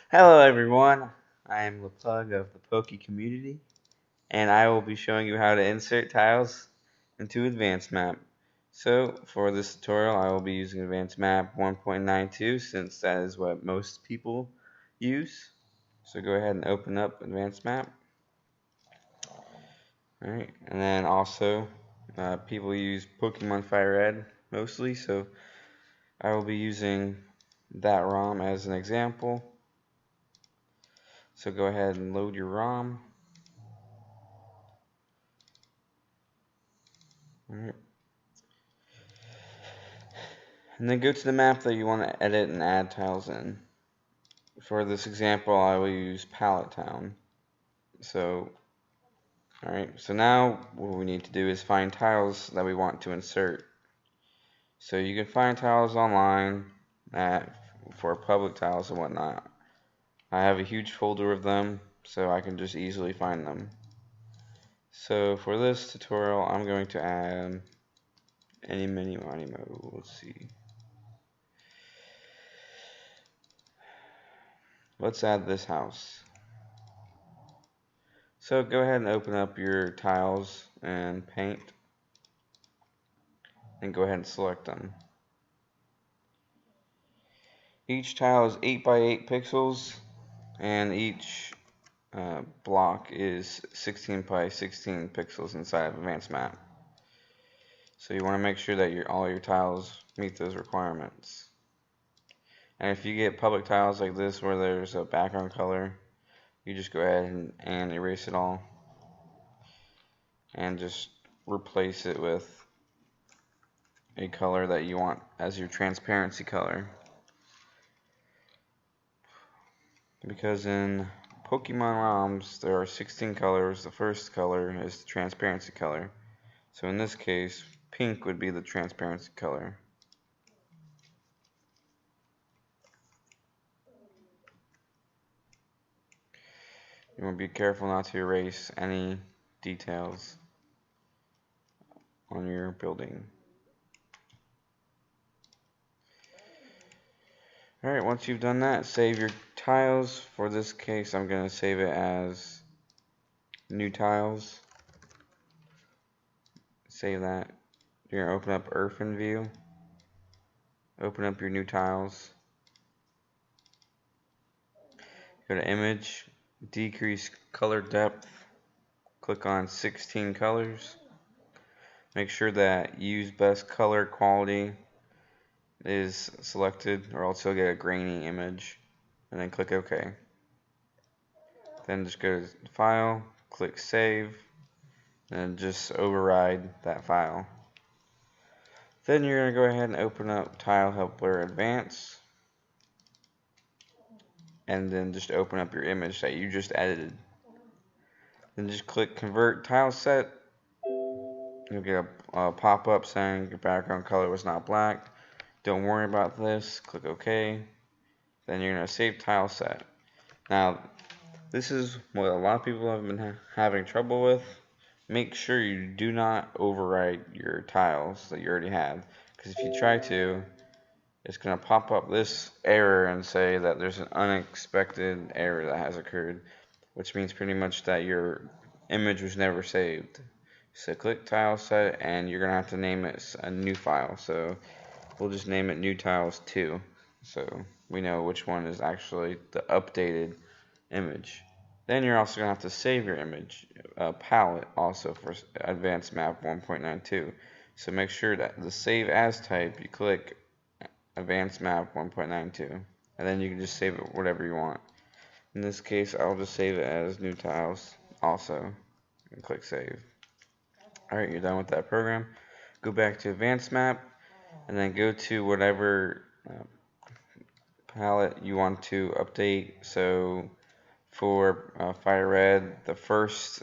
Hello everyone, I am the plug of the Poke community, and I will be showing you how to insert tiles into AdvanceMap. So for this tutorial I will be using AdvanceMap 1.92 since that is what most people use. So go ahead and open up AdvanceMap. Alright, and then also people use Pokemon Fire Red mostly, so I will be using that ROM as an example. So go ahead and load your ROM. Alright. And then go to the map that you want to edit and add tiles in. For this example, I will use Pallet Town. So, alright, so now what we need to do is find tiles that we want to insert. So you can find tiles online for public tiles and whatnot. I have a huge folder of them, so I can just easily find them. So for this tutorial, I'm going to add any mini mo. Let's see. Let's add this house. So go ahead and open up your tiles and paint, and go ahead and select them. Each tile is 8 by 8 pixels, and each block is 16 by 16 pixels inside of AdvanceMap. So you want to make sure that all your tiles meet those requirements. And if you get public tiles like this where there's a background color, you just go ahead and erase it all and just replace it with a color that you want as your transparency color. Because in Pokemon ROMs there are 16 colors. The first color is the transparency color. So in this case, pink would be the transparency color. You want to be careful not to erase any details on your building. Alright, once you've done that, save your tiles. For this case, I'm going to save it as new tiles. Save that. You're going to open up irfanView. Open up your new tiles. Go to image, decrease color depth. Click on 16 colors. Make sure that use best color quality is selected, or else you'll get a grainy image. And then click OK. Then just go to File, click Save, and just override that file. Then you're going to go ahead and open up Tile Helper Advance, and then just open up your image that you just edited. Then just click Convert Tile Set. You'll get a pop-up saying your background color was not black. Don't worry about this. Click OK. Then you're going to save tile set. Now, this is what a lot of people have been having trouble with. Make sure you do not overwrite your tiles that you already have, because if you try to, it's going to pop up this error and say that there's an unexpected error that has occurred, which means pretty much that your image was never saved. So click tile set, and you're going to have to name it a new file. So we'll just name it new tiles 2. So we know which one is actually the updated image. Then you're also going to have to save your image palette also for AdvanceMap 1.92. So make sure that the save as type, you click AdvanceMap 1.92, and then you can just save it whatever you want. In this case, I'll just save it as new tiles also, and click save. Alright, you're done with that program. Go back to AdvanceMap, and then go to whatever palette you want to update. So for Fire Red, the first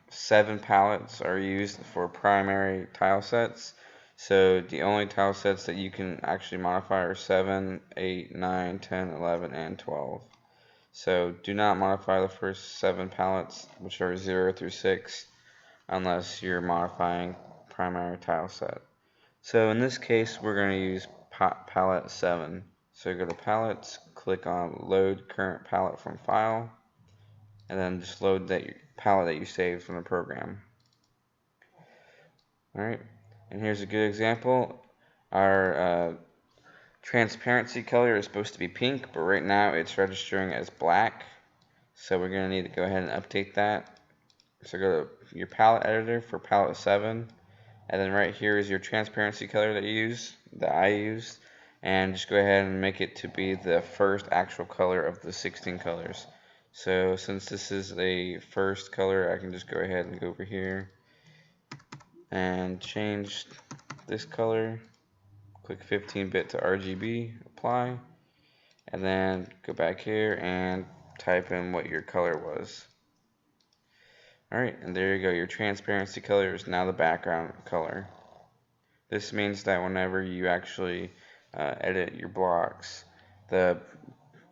7 palettes are used for primary tile sets. So the only tile sets that you can actually modify are 7, 8, 9, 10, 11, and 12. So do not modify the first 7 palettes, which are 0 through 6, unless you're modifying primary tile set. So in this case, we're going to use palette 7. So go to palettes, click on load current palette from file, and then just load that palette that you saved from the program. Alright, and here's a good example. Our transparency color is supposed to be pink, but right now it's registering as black. So we're going to need to go ahead and update that. So go to your palette editor for palette 7, and then right here is your transparency color that I used, and just go ahead and make it to be the first actual color of the 16 colors. So since this is a first color, I can just go ahead and go over here and change this color. Click 15-bit to RGB, apply, and then go back here and type in what your color was. Alright, and there you go. Your transparency color is now the background color. This means that whenever you actually edit your blocks, the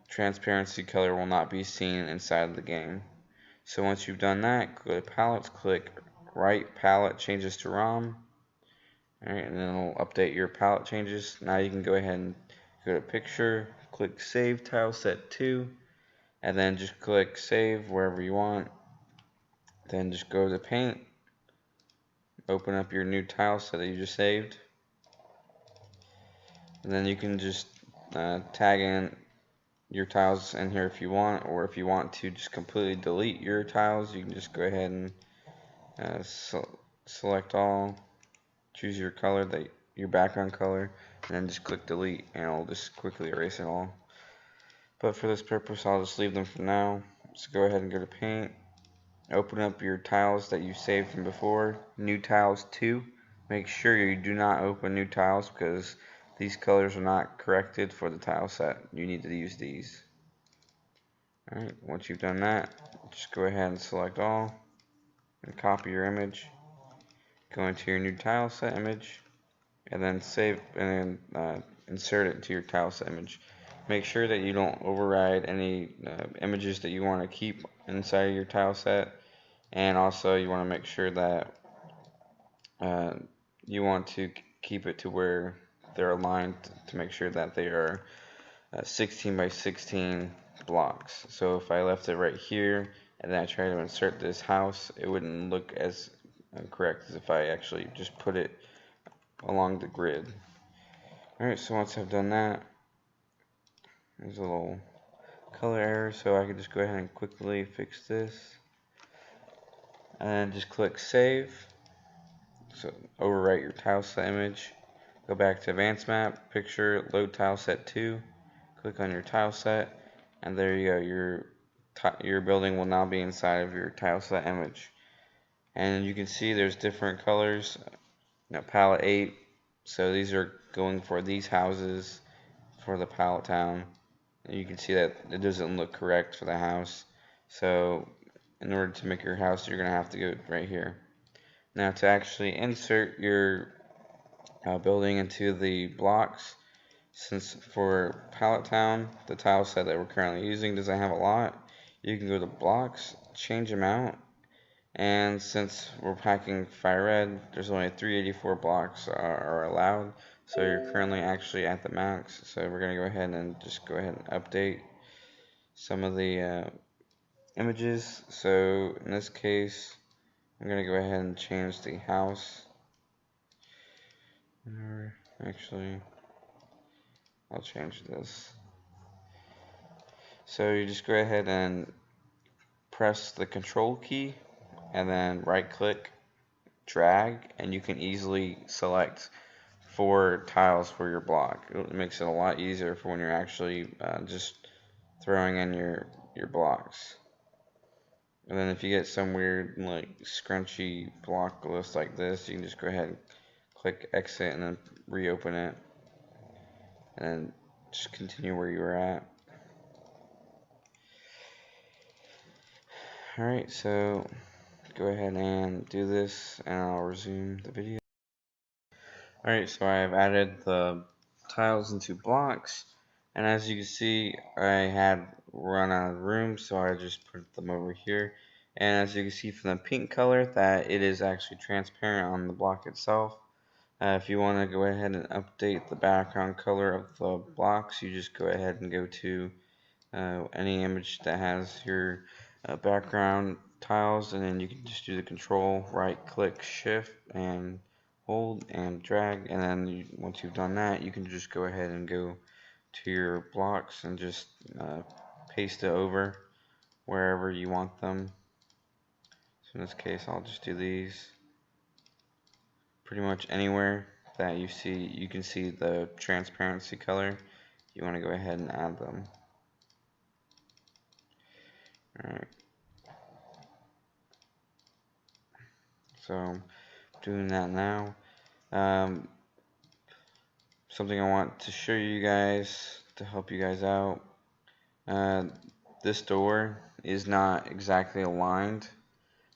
transparency color will not be seen inside of the game. So once you've done that, go to palettes, click right palette changes to ROM. Alright, and then it'll update your palette changes. Now you can go ahead and go to picture, click save tile set 2, and then just click save wherever you want. Then just go to paint, open up your new tile set that you just saved, and then you can just tag in your tiles in here if you want, or if you want to just completely delete your tiles, you can just go ahead and select all, choose your color, your background color, and then just click delete, and it'll just quickly erase it all. But for this purpose, I'll just leave them for now. So go ahead and go to paint, open up your tiles that you saved from before, new tiles 2. Make sure you do not open new tiles because these colors are not corrected for the tile set. You need to use these. Alright, once you've done that, just go ahead and select all and copy your image. Go into your new tile set image and then save and then insert it into your tile set image. Make sure that you don't override any images that you want to keep inside of your tile set, and also you want to make sure that you want to keep it to where they're aligned to make sure that they are 16 by 16 blocks. So if I left it right here and then I try to insert this house, it wouldn't look as correct as if I actually just put it along the grid. Alright, so once I've done that, there's a little color error, so I can just go ahead and quickly fix this. And then just click save. So overwrite your tile set image. Go back to AdvanceMap, picture, load tile set 2. Click on your tile set, and there you go. Your building will now be inside of your tile set image. And you can see there's different colors. Palette 8. So these are going for these houses for the palette town. You can see that it doesn't look correct for the house. So in order to make your house, you're going to have to go right here. Now to actually insert your building into the blocks, since for palette town, the tile set that we're currently using doesn't have a lot, you can go to blocks, change amount, and since we're packing fire red, there's only 384 blocks are allowed. So you're currently actually at the max. So we're going to go ahead and just go ahead and update some of the images. So in this case, I'm going to go ahead and change the house. Actually, I'll change this. So you just go ahead and press the control key and then right click, drag, and you can easily select 4 tiles for your block. It makes it a lot easier for when you're actually just throwing in your blocks. And then if you get some weird like scrunchy block list like this, you can just go ahead and click exit and then reopen it, and then just continue where you were at. Alright, so go ahead and do this and I'll resume the video. Alright, so I've added the tiles into blocks, and as you can see, I had run out of room, so I just put them over here. And as you can see from the pink color, that it is actually transparent on the block itself. If you want to go ahead and update the background color of the blocks, you just go ahead and go to any image that has your background tiles, and then you can just do the control, right click, shift, and hold and drag, and then once you've done that, you can just go ahead and go to your blocks and just paste it over wherever you want them. So in this case, I'll just do these pretty much anywhere that you can see the transparency color. You want to go ahead and add them. Alright. So doing that now. Something I want to show you guys to help you guys out. This door is not exactly aligned.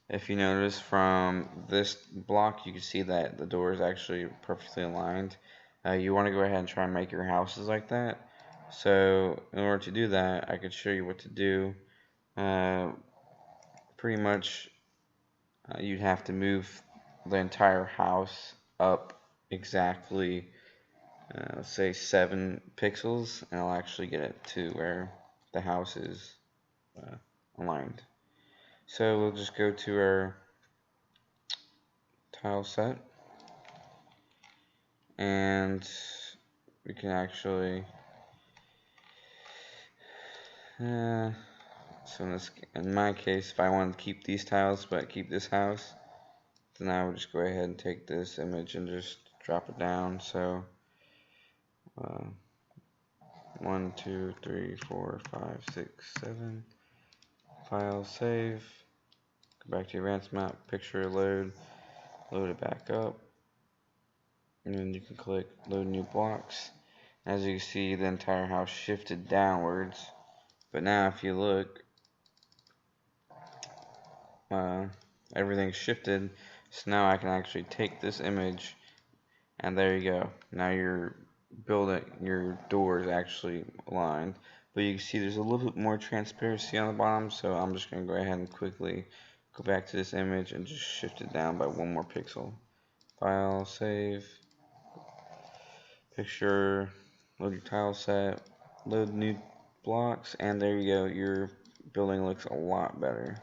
If you notice from this block, you can see that the door is actually perfectly aligned. You want to go ahead and try and make your houses like that. So in order to do that, I could show you what to do. Pretty much you'd have to move the entire house up exactly, let's say 7 pixels, and I'll actually get it to where the house is aligned. So we'll just go to our tile set, and we can actually so in my case, if I wanted to keep these tiles but keep this house, then I would just go ahead and take this image and just drop it down. So 1, 2, 3, 4, 5, 6, 7. File, save. Go back to your AdvanceMap, picture, load it back up, and then you can click load new blocks. As you can see, the entire house shifted downwards. But now if you look, everything's shifted. So now I can actually take this image, and there you go. Now your door is actually aligned. But you can see there's a little bit more transparency on the bottom, so I'm just going to go ahead and quickly go back to this image and just shift it down by 1 more pixel. File, save, picture, load your tile set, load new blocks, and there you go. Your building looks a lot better.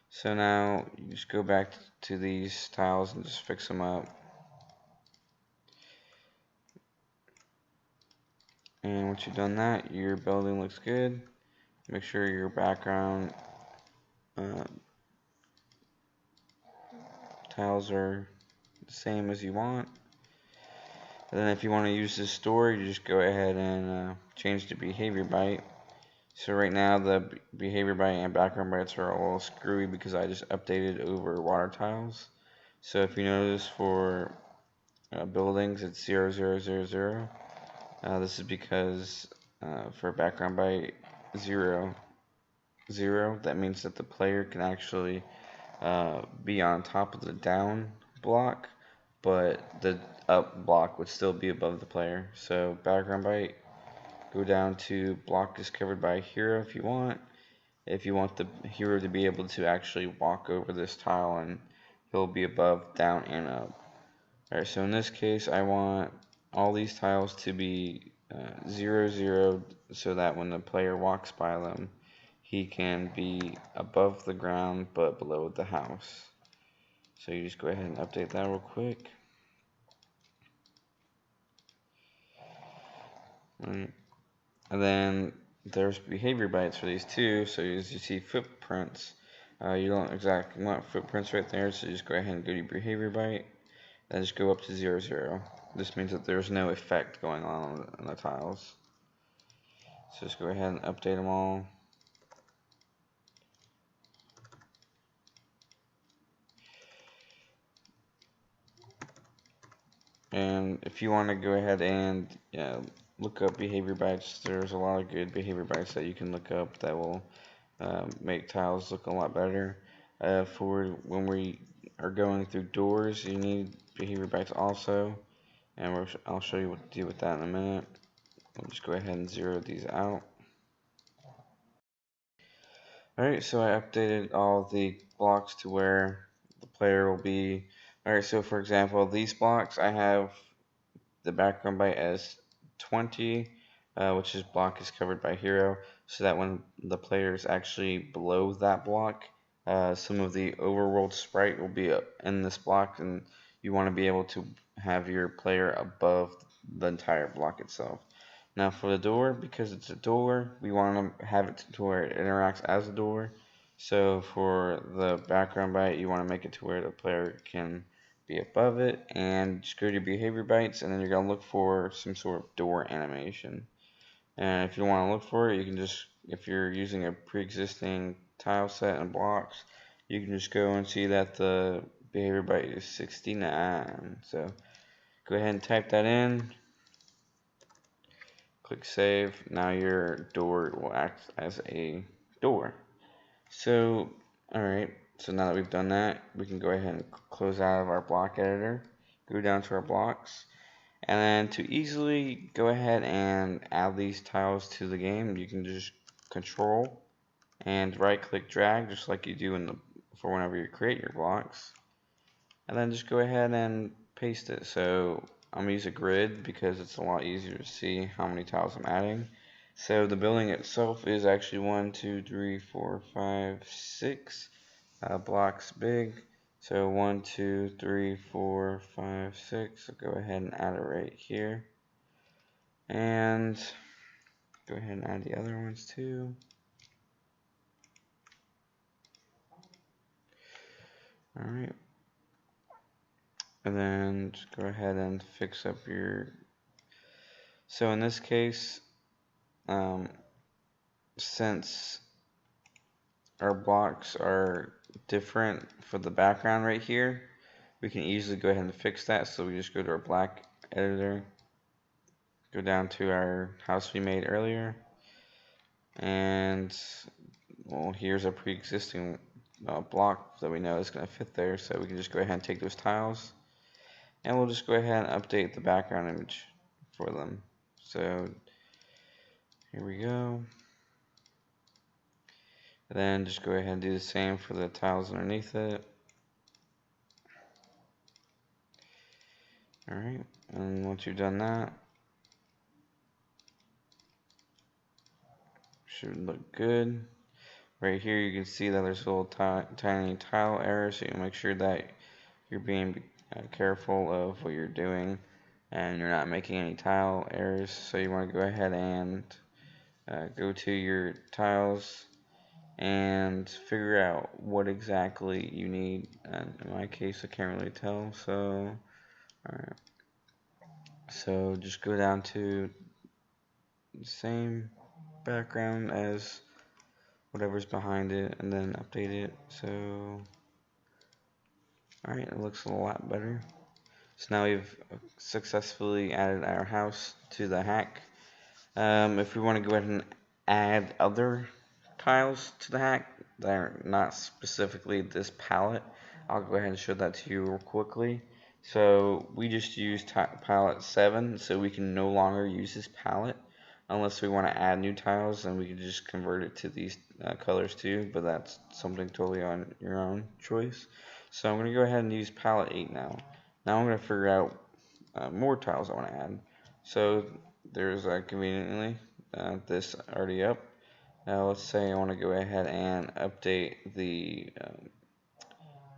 So now you just go back to these tiles and just fix them up. And once you've done that, your building looks good. Make sure your background tiles are the same as you want. And then if you want to use this store, you just go ahead and change the behavior byte. So right now the behavior byte and background bytes are a little screwy because I just updated over water tiles. So if you notice for buildings, it's 0, 0, 0, 0. This is because for background byte 0, 0, that means that the player can actually be on top of the down block, but the up block would still be above the player. So background byte, go down to block discovered by hero if you want. If you want the hero to be able to actually walk over this tile, and he'll be above, down, and up. Alright, so in this case, I want all these tiles to be 0, 0, so that when the player walks by them, he can be above the ground but below the house. So you just go ahead and update that real quick. Right. And then there's behavior bytes for these too. So as you see footprints, you don't exactly want footprints right there, so just go ahead and go to your behavior byte and just go up to 0, 0. This means that there's no effect going on the tiles. So just go ahead and update them all. And if you want to go ahead and look up behavior bytes, there's a lot of good behavior bytes that you can look up that will make tiles look a lot better. For when we are going through doors, you need behavior bytes also, and I'll show you what to do with that in a minute. We'll just go ahead and zero these out. Alright, so I updated all the blocks to where the player will be Alright, so for example, these blocks, I have the background byte as 20, which is block is covered by hero, so that when the player is actually below that block, some of the overworld sprite will be in this block, and you want to be able to have your player above the entire block itself. Now for the door, because it's a door, we want to have it to where it interacts as a door. So for the background byte, you want to make it to where the player can be above it, and just go to your behavior bytes, and then you're going to look for some sort of door animation. And if you want to look for it, you can just, if you're using a pre-existing tile set and blocks, you can just go and see that the behavior byte is 69. So go ahead and type that in, click save. Now your door will act as a door. So, alright, so now that we've done that, we can go ahead and close out of our block editor, go down to our blocks, and then to easily go ahead and add these tiles to the game, you can just control and right click drag, just like you do for whenever you create your blocks, and then just go ahead and paste it. So I'm going to use a grid because it's a lot easier to see how many tiles I'm adding. So the building itself is actually 1, 2, 3, 4, 5, 6 blocks big. So 1, 2, 3, 4, 5, 6. So go ahead and add it right here. And go ahead and add the other ones too. Alright. And then just go ahead and fix up your... So in this case, since our blocks are different for the background right here, we can easily go ahead and fix that. So we just go to our black editor, go down to our house we made earlier, and well, here's a pre-existing block that we know is going to fit there, so we can just go ahead and take those tiles, and we'll just go ahead and update the background image for them. So here we go. And then just go ahead and do the same for the tiles underneath it. Alright, and once you've done that, should look good. Right here you can see that there's a little tiny tile error, so you make sure that you're being careful of what you're doing and you're not making any tile errors. So you want to go ahead and go to your tiles and figure out what exactly you need. And in my case, I can't really tell, so alright. So just go down to the same background as whatever's behind it and then update it. So alright, it looks a lot better. So now we've successfully added our house to the hack. If we want to go ahead and add other tiles to the hack that are not specifically this palette, I'll go ahead and show that to you real quickly. So we just used palette 7, so we can no longer use this palette unless we want to add new tiles, and we can just convert it to these colors too, but that's something totally on your own choice. So I'm going to go ahead and use palette 8 now. Now I'm going to figure out more tiles I want to add. So there's conveniently this already up. Now let's say I want to go ahead and update the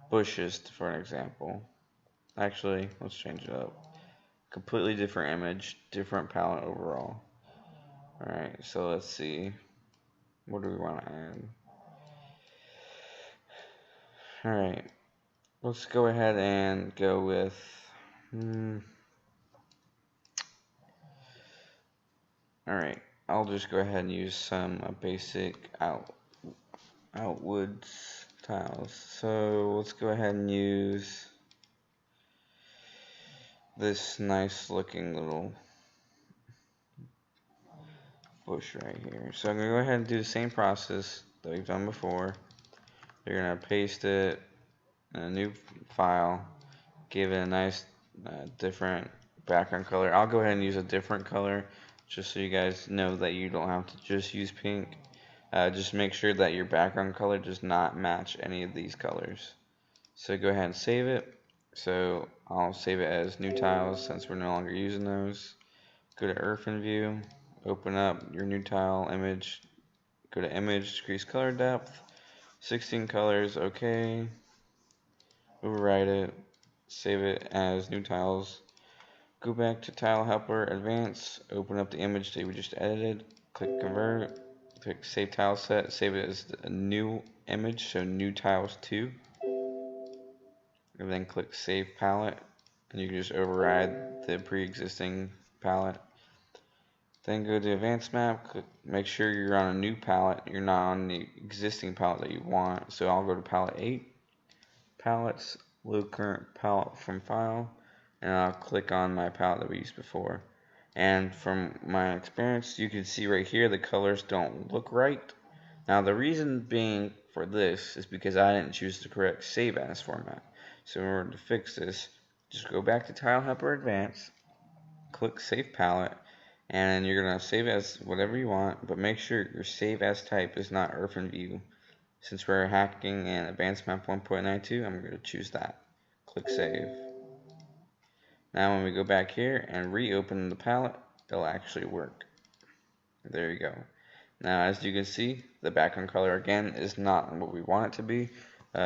bushes for an example. Actually, let's change it up. Completely different image, different palette overall. Alright, so let's see. What do we want to add? Alright, let's go ahead and go with... Alright, I'll just go ahead and use some basic outwoods tiles. So let's go ahead and use this nice looking little bush right here. So I'm going to go ahead and do the same process that we've done before. You're going to paste it in a new file, give it a nice different background color. I'll go ahead and use a different color just so you guys know that you don't have to just use pink. Just make sure that your background color does not match any of these colors. So go ahead and save it. So I'll save it as new tiles since we're no longer using those. Go to irfanView, open up your new tile image, go to image, decrease color depth, 16 colors, okay. Override it, save it as new tiles. Go back to Tile Helper, Advance, open up the image that we just edited, click Convert, click Save Tile Set, save it as a new image, so New Tiles 2, and then click Save Palette, and you can just override the pre-existing palette. Then go to AdvanceMap, make sure you're on a new palette, you're not on the existing palette that you want, so I'll go to Palette 8, Palettes, Load Current Palette from File, and I'll click on my palette that we used before. And from my experience, you can see right here the colors don't look right. Now the reason being for this is because I didn't choose the correct save as format. So in order to fix this, just go back to Tile Helper Advance, click Save Palette, and you're going to save as whatever you want, but make sure your save as type is not irfanView. Since we're hacking in AdvanceMap 1.92, I'm going to choose that. Click Save. Now when we go back here and reopen the palette, it'll actually work. There you go. Now as you can see, the background color again is not what we want it to be.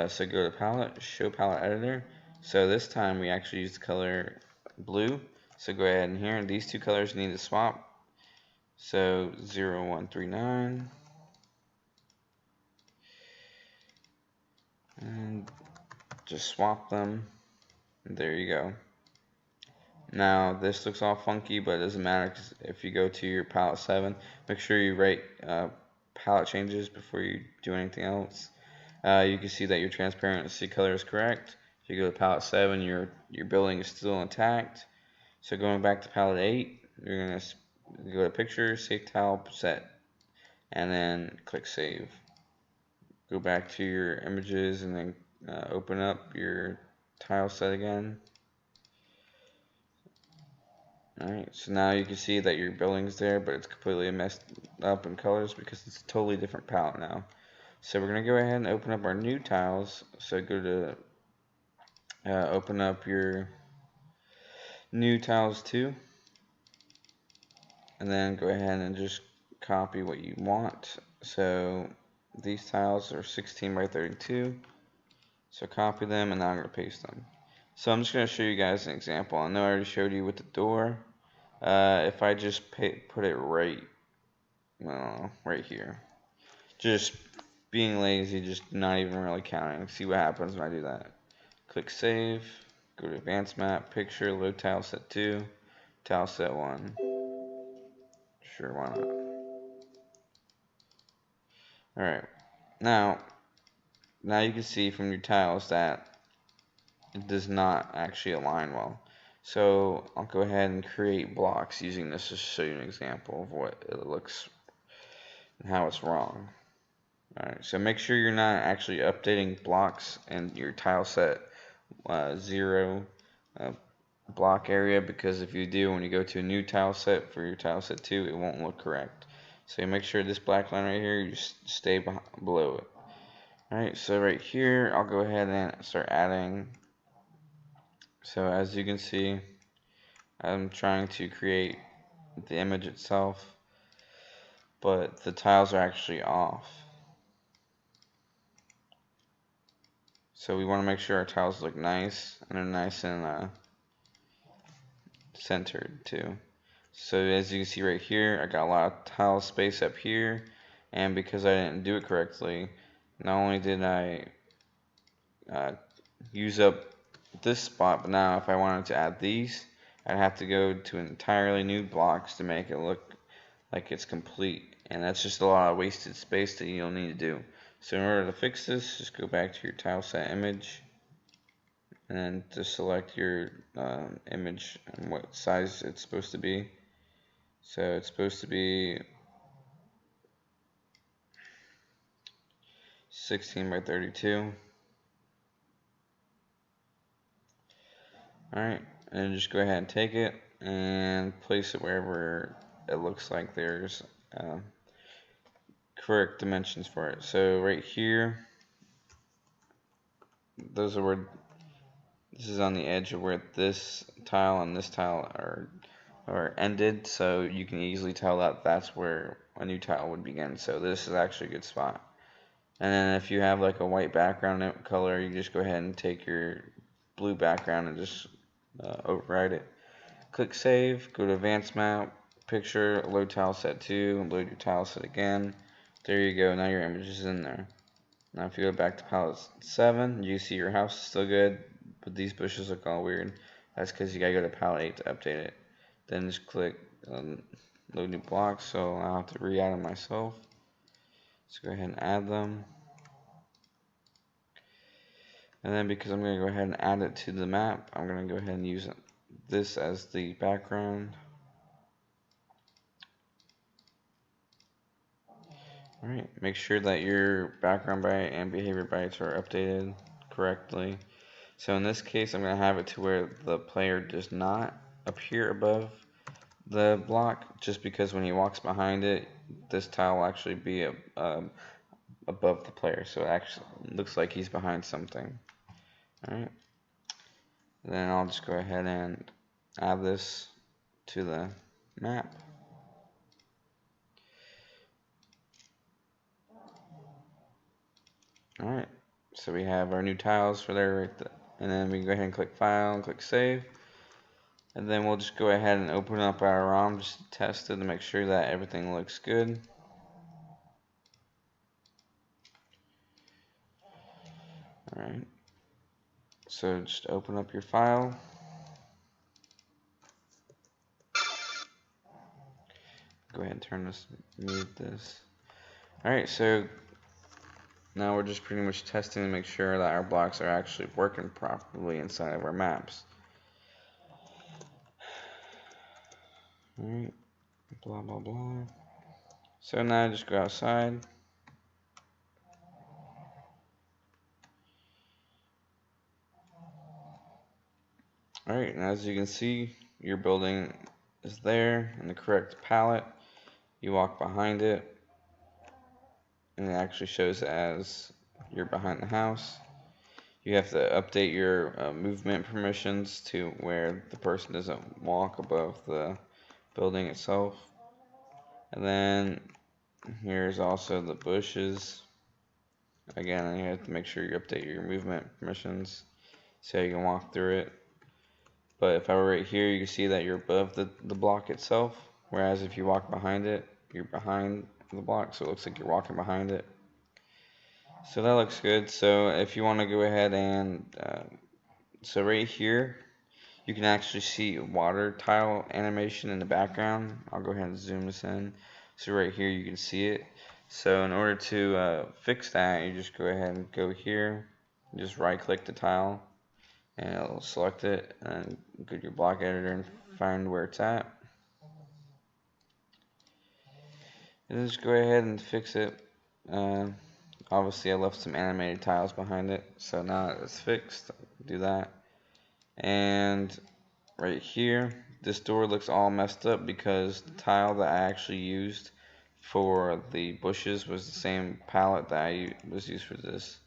So go to Palette, Show Palette Editor. So this time we actually use the color blue. So go ahead and here, these two colors need to swap. So 0139. And just swap them. There you go. Now this looks all funky, but it doesn't matter because if you go to your palette 7, make sure you write palette changes before you do anything else. You can see that your transparency color is correct. If you go to palette 7, your building is still intact. So going back to palette 8, you're going to go to Picture, Save Tile Set, and then click Save. Go back to your images and then open up your tile set again. Alright, so now you can see that your building's there, but it's completely messed up in colors because it's a totally different palette now. So we're going to go ahead and open up our new tiles. So go to open up your new tiles 2, and then go ahead and just copy what you want. So these tiles are 16 by 32, so copy them, and now I'm going to paste them. So I'm just going to show you guys an example. I know I already showed you with the door. If I just put it right here, just being lazy, just not even really counting. See what happens when I do that. Click Save, go to AdvanceMap, Picture, Load Tile Set 2, Tile Set 1. Sure, why not? Alright, now you can see from your tiles that it does not actually align well. So I'll go ahead and create blocks using this to show you an example of what it looks and how it's wrong. Alright, so make sure you're not actually updating blocks in your tile set 0 block area, because if you do, when you go to a new tile set for your tile set 2, it won't look correct. So you make sure this black line right here, you just stay below it. Alright, so right here, I'll go ahead and start adding. So as you can see, I'm trying to create the image itself, but the tiles are actually off. So we want to make sure our tiles look nice, and they're nice and centered too. So as you can see right here, I got a lot of tile space up here, and because I didn't do it correctly, not only did I use up this spot, but now if I wanted to add these, I'd have to go to entirely new blocks to make it look like it's complete, and that's just a lot of wasted space that you don't need to do. So in order to fix this, just go back to your tile set image, and then just select your image and what size it's supposed to be. So it's supposed to be 16 by 32. Alright, and just go ahead and take it and place it wherever it looks like there's correct dimensions for it. So right here, those are where This is on the edge of where this tile and this tile are ended, so you can easily tell that that's where a new tile would begin. So this is actually a good spot. And then if you have like a white background color, you just go ahead and take your blue background and just override it. Click Save, go to AdvanceMap, Picture, Load Tile Set 2, load your tile set again. There you go, now your image is in there. Now if you go back to palette 7, you see your house is still good, but these bushes look all weird. That's because you gotta go to palette 8 to update it. Then just click Load New Blocks, so I'll have to re-add them myself. Let's go ahead and add them. And then because I'm going to go ahead and add it to the map, I'm going to go ahead and use this as the background. Alright, make sure that your background byte and behavior bytes are updated correctly. So in this case, I'm going to have it to where the player does not appear above the block, just because when he walks behind it, this tile will actually be above the player, so it actually looks like he's behind something. Alright, then I'll just go ahead and add this to the map. Alright, so we have our new tiles for there right there. And then we can go ahead and click File and click Save. And then we'll just go ahead and open up our ROM just to test it to make sure that everything looks good. Alright, so just open up your file. Go ahead and turn this, mute this. Alright, so now we're just pretty much testing to make sure that our blocks are actually working properly inside of our maps. Alright, blah blah blah. So now just go outside. Alright, and as you can see, your building is there in the correct palette. You walk behind it, and it actually shows as you're behind the house. You have to update your movement permissions to where the person doesn't walk above the building itself. And then here's also the bushes. Again, you have to make sure you update your movement permissions so you can walk through it. But if I were right here, you can see that you're above the block itself, whereas if you walk behind it, you're behind the block, so it looks like you're walking behind it. So that looks good. So if you want to go ahead and so right here you can actually see water tile animation in the background. I'll go ahead and zoom this in. So right here you can see it. So in order to fix that, you just go ahead and go here, just right click the tile, and it'll select it, and go to your block editor and find where it's at. And just go ahead and fix it. Obviously I left some animated tiles behind it, so now it's fixed. Do that. And right here, this door looks all messed up because the tile that I actually used for the bushes was the same palette that was used for this.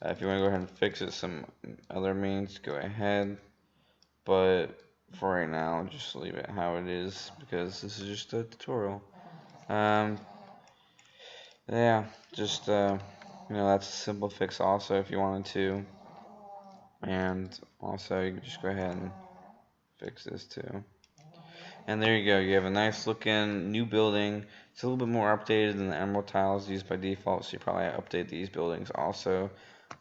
If you want to go ahead and fix it some other means, go ahead. But for right now, just leave it how it is because this is just a tutorial. Yeah, just that's a simple fix also if you wanted to. And also you can just go ahead and fix this too. And there you go, you have a nice looking new building. It's a little bit more updated than the emerald tiles used by default, so you probably update these buildings also.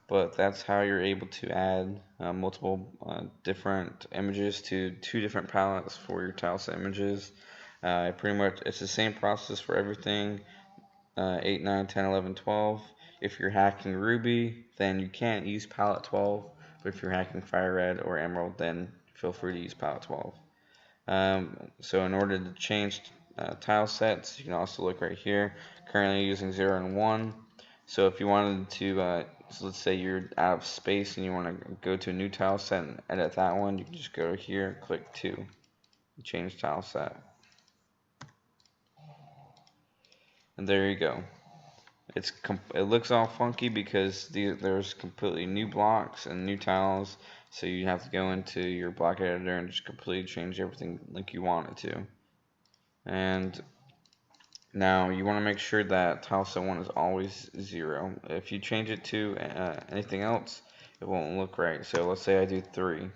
But that's how you're able to add multiple different images to 2 different palettes for your tile set images. Pretty much it's the same process for everything. 8, 9, 10, 11, 12. If you're hacking Ruby, then you can't use palette 12. But if you're hacking Fire Red or Emerald, then feel free to use palette 12. So in order to change tile sets, you can also look right here. Currently using 0 and 1. So if you wanted to, so let's say you're out of space and you want to go to a new tile set and edit that one, you can just go here, click 2, and change tile set. And there you go. it looks all funky because there's completely new blocks and new tiles, so you have to go into your block editor and just completely change everything like you want it to. And now you want to make sure that tile set 1 is always 0. If you change it to anything else, it won't look right. So let's say I do 3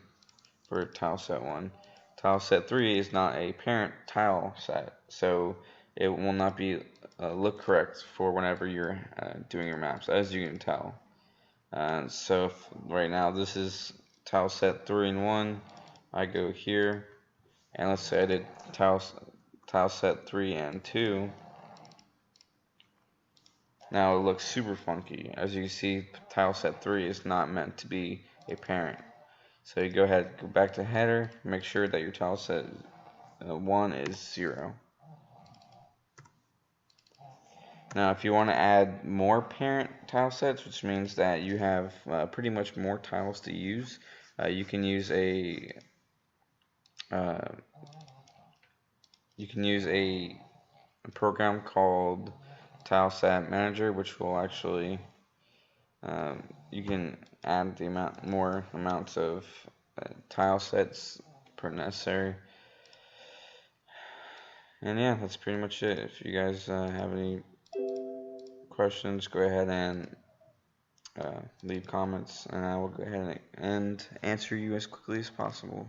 for tile set 1. Tile set 3 is not a parent tile set, so it will not be look correct for whenever you're doing your maps, as you can tell. So right now this is tile set 3 and 1. I go here, and let's say I did tile set 3 and 2. Now it looks super funky. As you can see, tile set 3 is not meant to be a parent. So you go ahead, go back to header, make sure that your tile set 1 is 0. Now if you want to add more parent tile sets, which means that you have pretty much more tiles to use, you can use a program called Tileset Manager, which will actually you can add the more amounts of tile sets per necessary. And yeah, that's pretty much it. If you guys have any questions, go ahead and leave comments, and I will go ahead and answer you as quickly as possible.